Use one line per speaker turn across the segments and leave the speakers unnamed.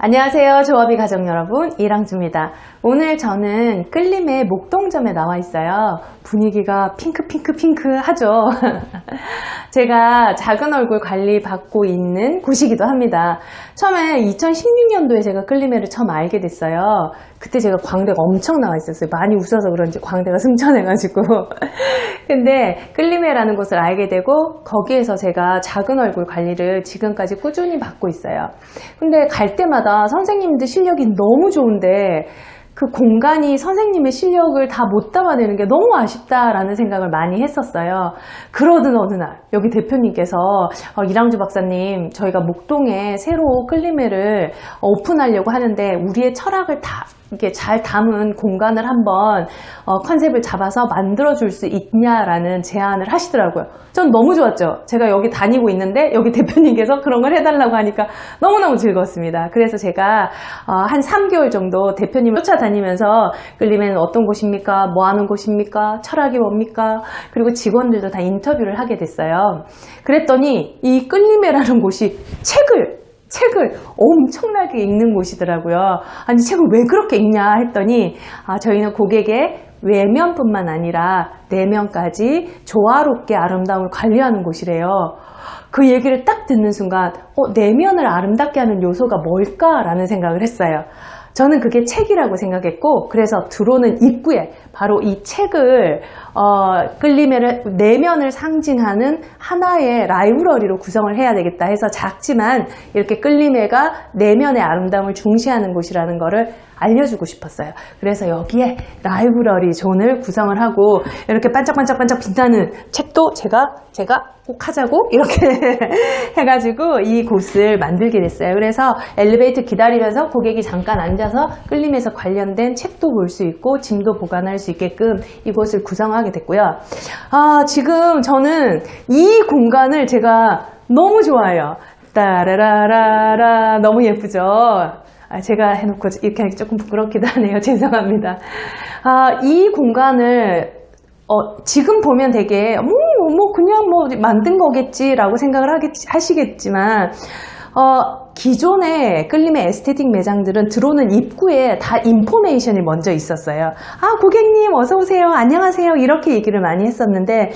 안녕하세요. 조합이 가족 여러분, 이랑주입니다. 오늘 저는 끌림의 목동점에 나와 있어요. 분위기가 핑크 하죠. 제가 작은 얼굴 관리 받고 있는 곳이기도 합니다. 처음에 2016년도에 제가 끌림회를 처음 알게 됐어요. 그때 제가 광대가 엄청 나와 있었어요. 많이 웃어서 그런지 광대가 승천해가지고. 근데 끌림회라는 곳을 알게 되고 거기에서 제가 작은 얼굴 관리를 지금까지 꾸준히 받고 있어요. 근데 갈 때마다 선생님들 실력이 너무 좋은데 그 공간이 선생님의 실력을 다 못 담아내는 게 너무 아쉽다라는 생각을 많이 했었어요. 그러던 어느 날 여기 대표님께서 이랑주 박사님, 저희가 목동에 새로 끌림회를 오픈하려고 하는데 우리의 철학을 다 이게 잘 담은 공간을 한번 컨셉을 잡아서 만들어줄 수 있냐라는 제안을 하시더라고요. 전 너무 좋았죠. 제가 여기 다니고 있는데 여기 대표님께서 그런 걸 해달라고 하니까 너무너무 즐거웠습니다. 그래서 제가 한 3개월 정도 대표님을 쫓아다니면서 끌림회는 어떤 곳입니까? 뭐 하는 곳입니까? 철학이 뭡니까? 그리고 직원들도 다 인터뷰를 하게 됐어요. 그랬더니 이 끌림회라는 곳이 책을 엄청나게 읽는 곳이더라고요. 아니, 책을 왜 그렇게 읽냐 했더니 저희는 고객의 외면뿐만 아니라 내면까지 조화롭게 아름다움을 관리하는 곳이래요. 그 얘기를 딱 듣는 순간 내면을 아름답게 하는 요소가 뭘까라는 생각을 했어요. 저는 그게 책이라고 생각했고, 그래서 들어오는 입구에 바로 이 책을 끌림회를 내면을 상징하는 하나의 라이브러리로 구성을 해야 되겠다 해서 작지만 이렇게 끌림회가 내면의 아름다움을 중시하는 곳이라는 거를 알려주고 싶었어요. 그래서 여기에 라이브러리 존을 구성을 하고 이렇게 반짝반짝 빛나는 책도 제가 꼭 하자고 이렇게 해가지고 이 곳을 만들게 됐어요. 그래서 엘리베이터 기다리면서 고객이 잠깐 앉아서 끌림에서 관련된 책도 볼 수 있고 짐도 보관할 수 있게끔 이곳을 구성하게 됐고요. 지금 저는 이 공간을 제가 너무 좋아해요. 따라라라라, 너무 예쁘죠? 제가 해놓고 이렇게 조금 부끄럽기도 하네요. 죄송합니다. 이 공간을 지금 보면 되게 그냥 만든 거겠지라고 생각을 하시겠지만 기존의 끌림의 에스테틱 매장들은 들어오는 입구에 다 인포메이션이 먼저 있었어요. 고객님 어서 오세요, 안녕하세요, 이렇게 얘기를 많이 했었는데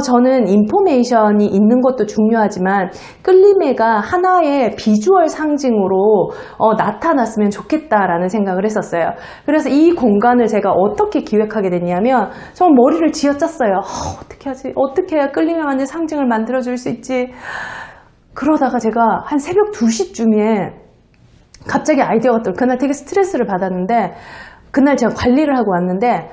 저는 인포메이션이 있는 것도 중요하지만 끌림회가 하나의 비주얼 상징으로 나타났으면 좋겠다라는 생각을 했었어요. 그래서 이 공간을 제가 어떻게 기획하게 됐냐면 정말 머리를 쥐어짰어요. 어떻게 하지? 어떻게 해야 끌림회 완전 상징을 만들어줄 수 있지? 그러다가 제가 한 새벽 2시쯤에 갑자기 아이디어가 떠요. 그날 되게 스트레스를 받았는데 그날 제가 관리를 하고 왔는데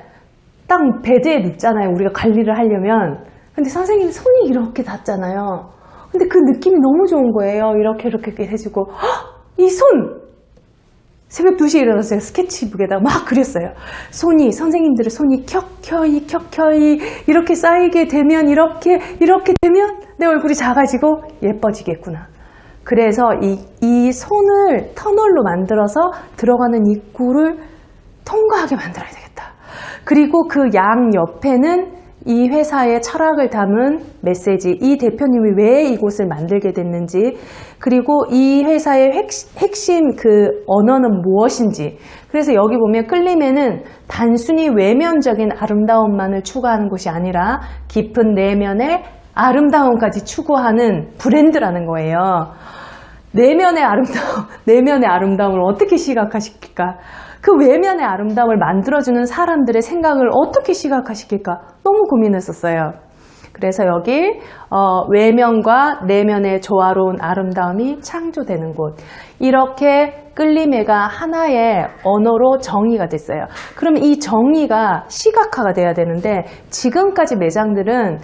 딱 베드에 눕잖아요. 우리가 관리를 하려면. 근데 선생님이 손이 이렇게 닿잖아요. 근데 그 느낌이 너무 좋은 거예요. 이렇게 해주고 이 손! 새벽 2시에 일어나서 제가 스케치북에다 막 그렸어요. 선생님들의 손이 켜켜이 이렇게 쌓이게 되면 이렇게 되면 내 얼굴이 작아지고 예뻐지겠구나. 그래서 이 손을 터널로 만들어서 들어가는 입구를 통과하게 만들어야 되겠다. 그리고 그 양 옆에는 이 회사의 철학을 담은 메시지, 이 대표님이 왜 이곳을 만들게 됐는지, 그리고 이 회사의 핵심 그 언어는 무엇인지. 그래서 여기 보면 끌림회는 단순히 외면적인 아름다움만을 추구하는 곳이 아니라 깊은 내면의 아름다움까지 추구하는 브랜드라는 거예요. 내면의 아름다움을 어떻게 시각화시킬까? 그 외면의 아름다움을 만들어주는 사람들의 생각을 어떻게 시각화시킬까? 너무 고민했었어요. 그래서 여기 외면과 내면의 조화로운 아름다움이 창조되는 곳. 이렇게 끌림회가 하나의 언어로 정의가 됐어요. 그러면 이 정의가 시각화가 돼야 되는데 지금까지 매장들은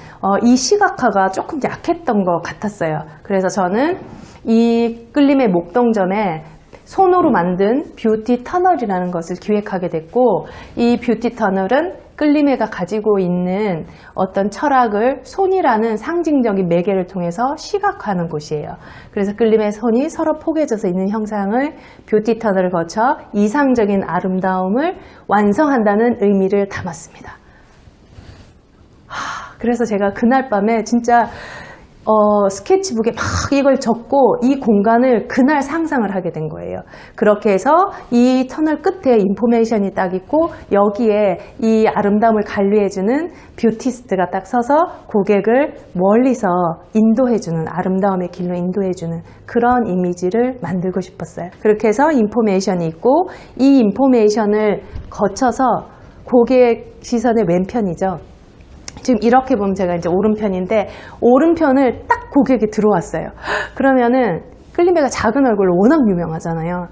이 시각화가 조금 약했던 것 같았어요. 그래서 저는 이 끌림회 목동점에 손으로 만든 뷰티 터널이라는 것을 기획하게 됐고, 이 뷰티 터널은 끌림회가 가지고 있는 어떤 철학을 손이라는 상징적인 매개를 통해서 시각화하는 곳이에요. 그래서 끌림의 손이 서로 포개져서 있는 형상을 뷰티 터널을 거쳐 이상적인 아름다움을 완성한다는 의미를 담았습니다. 그래서 제가 그날 밤에 진짜 스케치북에 막 이걸 적고 이 공간을 그날 상상을 하게 된 거예요. 그렇게 해서 이 터널 끝에 인포메이션이 딱 있고 여기에 이 아름다움을 관리해주는 뷰티스트가 딱 서서 고객을 멀리서 인도해주는, 아름다움의 길로 인도해주는 그런 이미지를 만들고 싶었어요. 그렇게 해서 인포메이션이 있고 이 인포메이션을 거쳐서 고객 시선의 왼편이죠. 지금 이렇게 보면 제가 이제 오른편인데 오른편을 딱 고객이 들어왔어요. 그러면은 끌림배가 작은 얼굴로 워낙 유명하잖아요.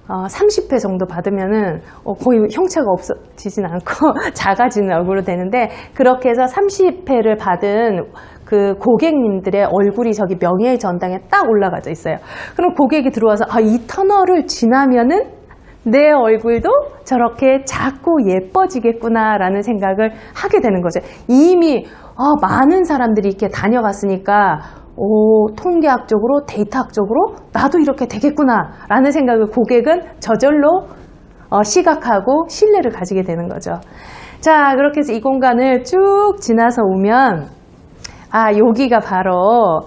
30회 정도 받으면은 거의 형체가 없어지진 않고 작아지는 얼굴로 되는데 그렇게 해서 30회를 받은 그 고객님들의 얼굴이 저기 명예의 전당에 딱 올라가져 있어요. 그럼 고객이 들어와서 이 터널을 지나면은 내 얼굴도 저렇게 작고 예뻐지겠구나 라는 생각을 하게 되는 거죠. 이미 많은 사람들이 이렇게 다녀갔으니까 통계학적으로 데이터학적으로 나도 이렇게 되겠구나 라는 생각을 고객은 저절로 시각하고 신뢰를 가지게 되는 거죠. 자, 그렇게 해서 이 공간을 쭉 지나서 오면 여기가 바로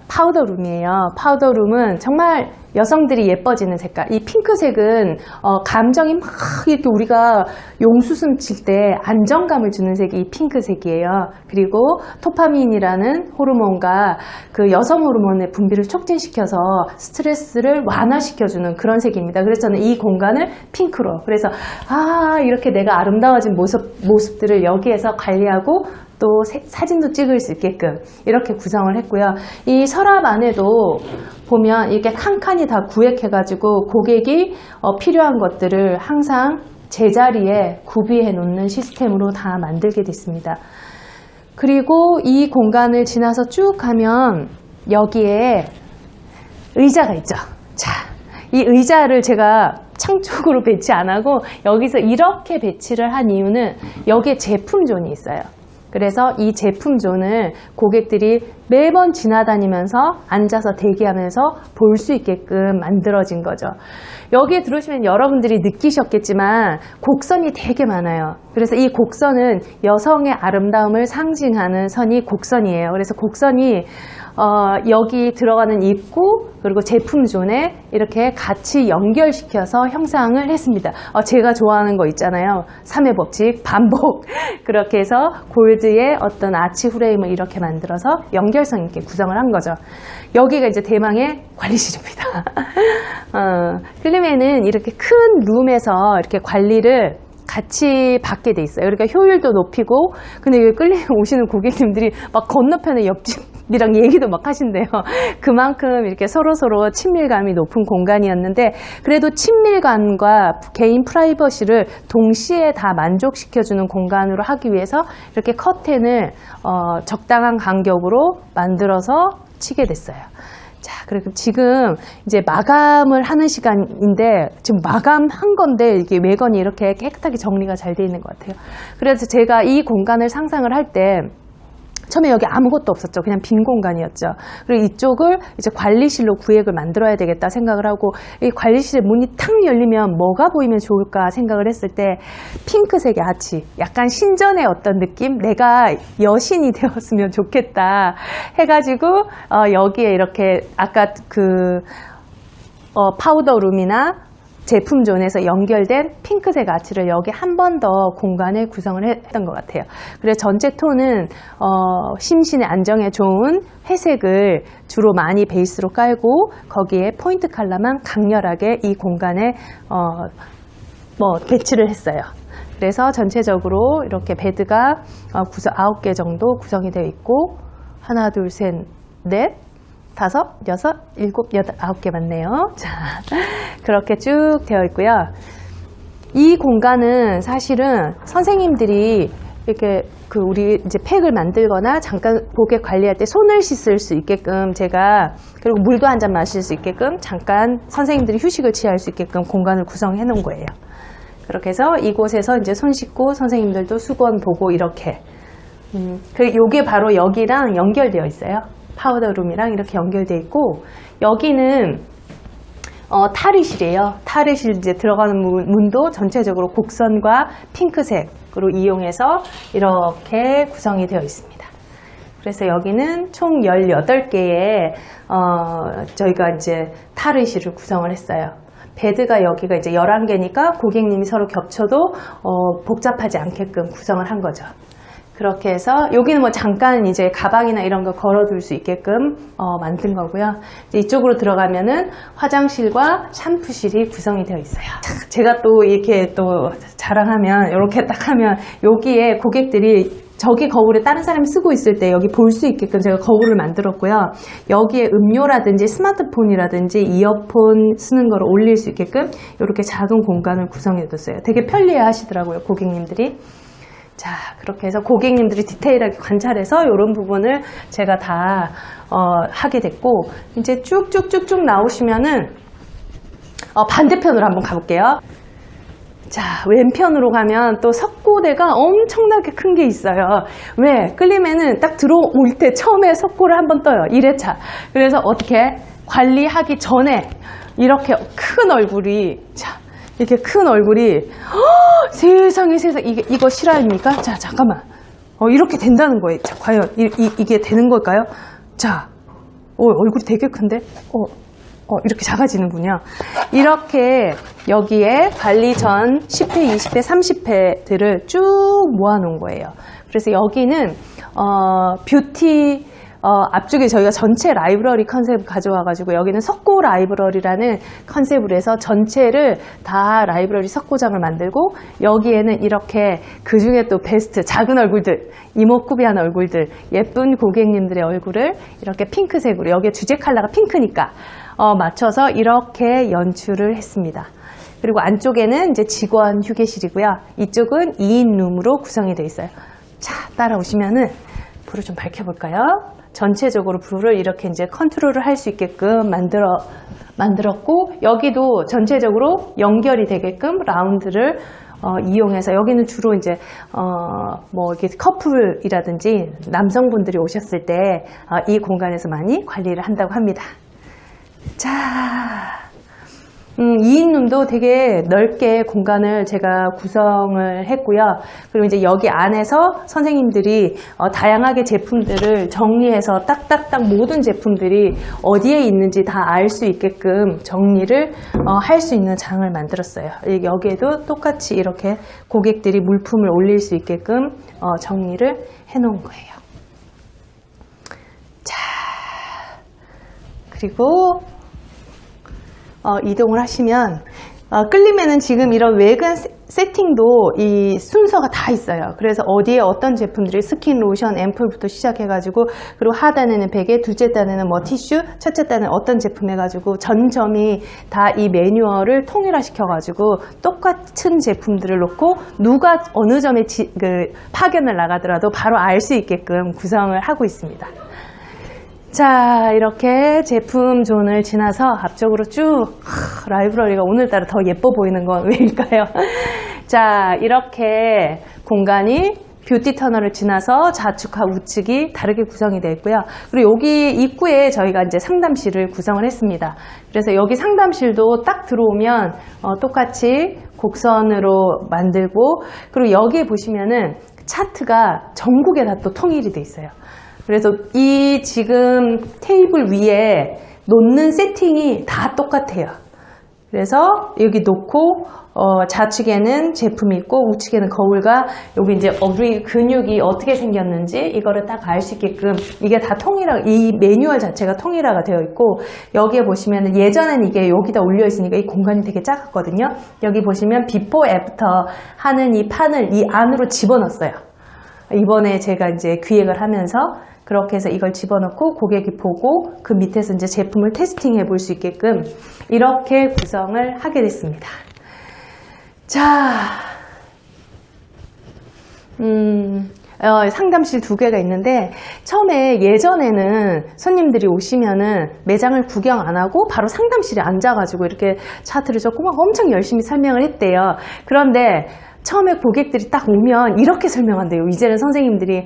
파우더룸이에요. 파우더룸은 정말 여성들이 예뻐지는 색깔. 이 핑크색은 감정이 막 이렇게 우리가 용수숨 칠 때 안정감을 주는 색이 이 핑크색이에요. 그리고 도파민이라는 호르몬과 그 여성 호르몬의 분비를 촉진시켜서 스트레스를 완화시켜주는 그런 색입니다. 그래서 저는 이 공간을 핑크로. 그래서 이렇게 내가 아름다워진 모습들을 여기에서 관리하고 또 사진도 찍을 수 있게끔 이렇게 구성을 했고요. 이 서랍 안에도 보면 이렇게 칸칸이 다 구획해가지고 고객이 필요한 것들을 항상 제자리에 구비해 놓는 시스템으로 다 만들게 됐습니다. 그리고 이 공간을 지나서 쭉 가면 여기에 의자가 있죠. 자, 이 의자를 제가 창쪽으로 배치 안 하고 여기서 이렇게 배치를 한 이유는 여기에 제품 존이 있어요. 그래서 이 제품 존을 고객들이 매번 지나다니면서 앉아서 대기하면서 볼 수 있게끔 만들어진 거죠. 여기에 들어오시면 여러분들이 느끼셨겠지만 곡선이 되게 많아요. 그래서 이 곡선은 여성의 아름다움을 상징하는 선이 곡선이에요. 그래서 곡선이 여기 들어가는 입구 그리고 제품 존에 이렇게 같이 연결시켜서 형상을 했습니다. 제가 좋아하는 거 있잖아요. 3회 법칙, 반복. 그렇게 해서 골드의 어떤 아치 프레임을 이렇게 만들어서 연결성 있게 구성을 한 거죠. 여기가 이제 대망의 관리실입니다. 필름에는 이렇게 큰 룸에서 이렇게 관리를 같이 받게 돼 있어요. 그러니까 효율도 높이고, 근데 여기 끌려 오시는 고객님들이 막 건너편에 옆집이랑 얘기도 막 하신대요. 그만큼 이렇게 서로서로 친밀감이 높은 공간이었는데, 그래도 친밀감과 개인 프라이버시를 동시에 다 만족시켜주는 공간으로 하기 위해서 이렇게 커튼을 적당한 간격으로 만들어서 치게 됐어요. 자, 그리고 지금 이제 마감을 하는 시간인데 지금 마감한 건데 이게 외관이 이렇게 깨끗하게 정리가 잘 돼 있는 것 같아요. 그래서 제가 이 공간을 상상을 할 때 처음에 여기 아무것도 없었죠. 그냥 빈 공간이었죠. 그리고 이쪽을 이제 관리실로 구획을 만들어야 되겠다 생각을 하고 이 관리실에 문이 탁 열리면 뭐가 보이면 좋을까 생각을 했을 때 핑크색의 아치, 약간 신전의 어떤 느낌? 내가 여신이 되었으면 좋겠다 해가지고 여기에 이렇게 아까 그 파우더룸이나 제품 존에서 연결된 핑크색 아치를 여기 한 번 더 공간을 구성을 했던 것 같아요. 그래서 전체 톤은 심신의 안정에 좋은 회색을 주로 많이 베이스로 깔고 거기에 포인트 컬러만 강렬하게 이 공간에 배치를 했어요. 그래서 전체적으로 이렇게 베드가 9개 정도 구성이 되어 있고 하나, 둘, 셋, 넷, 5, 6, 7, 8, 9개 맞네요. 자, 그렇게 쭉 되어 있고요. 이 공간은 사실은 선생님들이 이렇게 우리 이제 팩을 만들거나 잠깐 고객 관리할 때 손을 씻을 수 있게끔 제가 그리고 물도 한 잔 마실 수 있게끔 잠깐 선생님들이 휴식을 취할 수 있게끔 공간을 구성해 놓은 거예요. 그렇게 해서 이곳에서 이제 손 씻고 선생님들도 수건 보고 이렇게. 요게 바로 여기랑 연결되어 있어요. 파우더룸이랑 이렇게 연결되어 있고 여기는 탈의실이에요. 탈의실 이제 들어가는 문도 전체적으로 곡선과 핑크색으로 이용해서 이렇게 구성이 되어 있습니다. 그래서 여기는 총 18개의 저희가 이제 탈의실을 구성을 했어요. 베드가 여기가 이제 11개니까 고객님이 서로 겹쳐도 복잡하지 않게끔 구성을 한 거죠. 그렇게 해서 여기는 뭐 잠깐 이제 가방이나 이런 거 걸어둘 수 있게끔 만든 거고요. 이제 이쪽으로 들어가면은 화장실과 샴푸실이 구성이 되어 있어요. 제가 또 이렇게 또 자랑하면 이렇게 딱 하면 여기에 고객들이 저기 거울에 다른 사람이 쓰고 있을 때 여기 볼 수 있게끔 제가 거울을 만들었고요. 여기에 음료라든지 스마트폰이라든지 이어폰 쓰는 거를 올릴 수 있게끔 이렇게 작은 공간을 구성해 뒀어요. 되게 편리해 하시더라고요, 고객님들이. 자, 그렇게 해서 고객님들이 디테일하게 관찰해서 이런 부분을 제가 다 하게 됐고, 이제 쭉쭉쭉쭉 나오시면은 반대편으로 한번 가볼게요. 자, 왼편으로 가면 또 석고대가 엄청나게 큰 게 있어요. 왜? 끌림에는 딱 들어올 때 처음에 석고를 한번 떠요. 1회차. 그래서 어떻게 관리하기 전에 이렇게 큰 얼굴이, 자, 이렇게 큰 얼굴이, 세상에, 이거 실화입니까? 자, 잠깐만. 이렇게 된다는 거예요. 자, 과연 이게 되는 걸까요? 자, 얼굴이 되게 큰데? 이렇게 작아지는군요. 이렇게 여기에 관리 전 10회, 20회, 30회들을 쭉 모아놓은 거예요. 그래서 여기는 뷰티 앞쪽에 저희가 전체 라이브러리 컨셉을 가져와가지고 여기는 석고 라이브러리라는 컨셉으로 해서 전체를 다 라이브러리 석고장을 만들고, 여기에는 이렇게 그 중에 또 베스트 작은 얼굴들, 이목구비한 얼굴들, 예쁜 고객님들의 얼굴을 이렇게 핑크색으로, 여기에 주제 컬러가 핑크니까 맞춰서 이렇게 연출을 했습니다. 그리고 안쪽에는 이제 직원 휴게실이고요. 이쪽은 2인 룸으로 구성이 되어 있어요. 자, 따라오시면은 불을 좀 밝혀볼까요? 전체적으로 불을 이렇게 이제 컨트롤을 할 수 있게끔 만들었고, 여기도 전체적으로 연결이 되게끔 라운드를 이용해서, 여기는 주로 이제 뭐 이렇게 커플이라든지 남성분들이 오셨을 때 이 공간에서 많이 관리를 한다고 합니다. 자, 2인룸도 되게 넓게 공간을 제가 구성을 했고요. 그리고 이제 여기 안에서 선생님들이 다양하게 제품들을 정리해서 딱딱딱 모든 제품들이 어디에 있는지 다 알 수 있게끔 정리를 할 수 있는 장을 만들었어요. 여기에도 똑같이 이렇게 고객들이 물품을 올릴 수 있게끔 정리를 해 놓은 거예요. 자, 그리고 이동을 하시면 끌림에는 지금 이런 외관 세팅도 이 순서가 다 있어요. 그래서 어디에 어떤 제품들이 스킨, 로션, 앰플부터 시작해가지고, 그리고 하단에는 베개, 둘째 단에는 뭐 티슈, 첫째 단에는 어떤 제품 해가지고 전 점이 다 이 매뉴얼을 통일화시켜가지고 똑같은 제품들을 놓고 누가 어느 점에 파견을 나가더라도 바로 알 수 있게끔 구성을 하고 있습니다. 자, 이렇게 제품 존을 지나서 앞쪽으로 쭉, 라이브러리가 오늘따라 더 예뻐 보이는 건 왜일까요? 자, 이렇게 공간이 뷰티 터널을 지나서 좌측과 우측이 다르게 구성이 되어 있고요. 그리고 여기 입구에 저희가 이제 상담실을 구성을 했습니다. 그래서 여기 상담실도 딱 들어오면 똑같이 곡선으로 만들고, 그리고 여기에 보시면은 차트가 전국에 다 또 통일이 돼 있어요. 그래서 이 지금 테이블 위에 놓는 세팅이 다 똑같아요. 그래서 여기 놓고 좌측에는 제품이 있고 우측에는 거울과 여기 이제 우리 근육이 어떻게 생겼는지 이거를 딱 알 수 있게끔 이게 다 이 매뉴얼 자체가 통일화가 되어 있고, 여기에 보시면 예전엔 이게 여기다 올려 있으니까 이 공간이 되게 작았거든요. 여기 보시면 비포 애프터 하는 이 판을 이 안으로 집어넣었어요. 이번에 제가 이제 기획을 하면서 그렇게 해서 이걸 집어넣고 고객이 보고 그 밑에서 이제 제품을 테스팅해 볼 수 있게끔 이렇게 구성을 하게 됐습니다. 자, 상담실 2개가 있는데, 처음에 예전에는 손님들이 오시면은 매장을 구경 안 하고 바로 상담실에 앉아가지고 이렇게 차트를 적고 막 엄청 열심히 설명을 했대요. 그런데 처음에 고객들이 딱 오면 이렇게 설명한대요. 이제는 선생님들이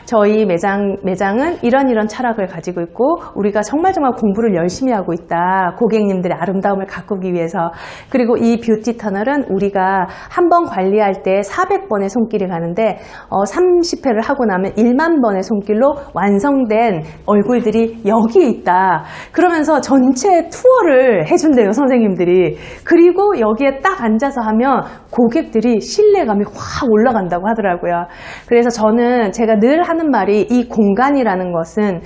저희 매장은 이런 철학을 가지고 있고 우리가 정말 공부를 열심히 하고 있다. 고객님들의 아름다움을 가꾸기 위해서. 그리고 이 뷰티 터널은 우리가 한 번 관리할 때 400번의 손길이 가는데 30회를 하고 나면 1만 번의 손길로 완성된 얼굴들이 여기에 있다. 그러면서 전체 투어를 해준대요, 선생님들이. 그리고 여기에 딱 앉아서 하면 고객들이 신뢰감이 확 올라간다고 하더라고요. 그래서 제가 늘 하는 말이 이 공간이라는 것은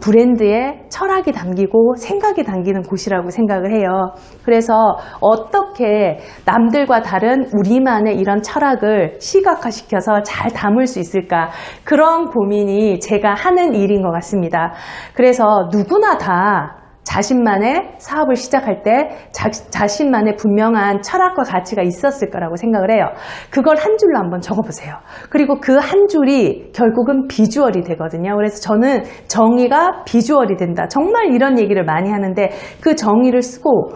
브랜드의 철학이 담기고 생각이 담기는 곳이라고 생각을 해요. 그래서 어떻게 남들과 다른 우리만의 이런 철학을 시각화시켜서 잘 담을 수 있을까, 그런 고민이 제가 하는 일인 것 같습니다. 그래서 누구나 다 자신만의 사업을 시작할 때 자신만의 분명한 철학과 가치가 있었을 거라고 생각을 해요. 그걸 한 줄로 한번 적어보세요. 그리고 그 한 줄이 결국은 비주얼이 되거든요. 그래서 저는 정의가 비주얼이 된다. 정말 이런 얘기를 많이 하는데 그 정의를 쓰고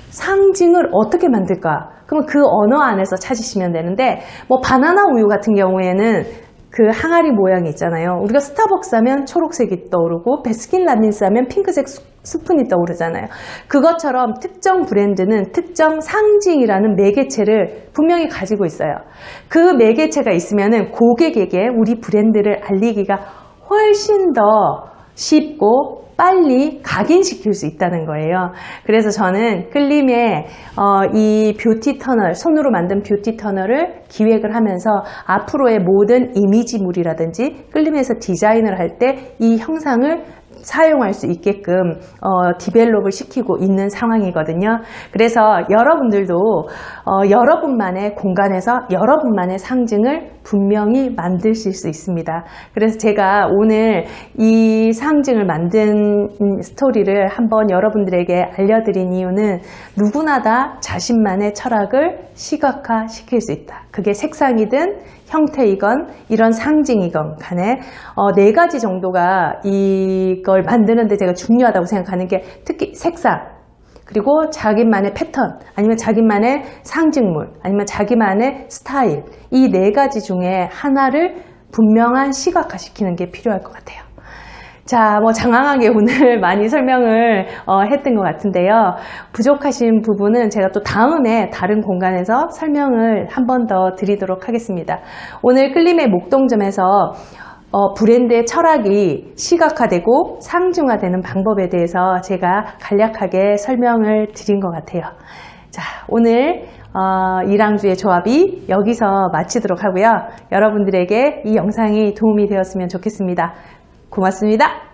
상징을 어떻게 만들까? 그러면 그 언어 안에서 찾으시면 되는데, 바나나 우유 같은 경우에는 그 항아리 모양이 있잖아요. 우리가 스타벅스 하면 초록색이 떠오르고 베스킨라빈스 하면 핑크색 스푼이 떠오르잖아요. 그것처럼 특정 브랜드는 특정 상징이라는 매개체를 분명히 가지고 있어요. 그 매개체가 있으면은 고객에게 우리 브랜드를 알리기가 훨씬 더 쉽고 빨리 각인시킬 수 있다는 거예요. 그래서 저는 끌림의 이 뷰티 터널, 손으로 만든 뷰티 터널을 기획을 하면서 앞으로의 모든 이미지물이라든지 끌림에서 디자인을 할 때 이 형상을 사용할 수 있게끔 디벨롭을 시키고 있는 상황이거든요. 그래서 여러분들도 여러분만의 공간에서 여러분만의 상징을 분명히 만드실 수 있습니다. 그래서 제가 오늘 이 상징을 만든 스토리를 한번 여러분들에게 알려드린 이유는 누구나 다 자신만의 철학을 시각화시킬 수 있다. 그게 색상이든 형태이건 이런 상징이건 간에 4가지 정도가 이걸 만드는데 제가 중요하다고 생각하는 게, 특히 색상, 그리고 자기만의 패턴, 아니면 자기만의 상징물, 아니면 자기만의 스타일, 이 4가지 중에 하나를 분명한 시각화시키는 게 필요할 것 같아요. 자, 장황하게 오늘 많이 설명을 했던 것 같은데요. 부족하신 부분은 제가 또 다음에 다른 공간에서 설명을 한 번 더 드리도록 하겠습니다. 오늘 끌림의 목동점에서 브랜드의 철학이 시각화되고 상징화되는 방법에 대해서 제가 간략하게 설명을 드린 것 같아요. 자, 오늘 이랑주의 조합이 여기서 마치도록 하고요. 여러분들에게 이 영상이 도움이 되었으면 좋겠습니다. 고맙습니다.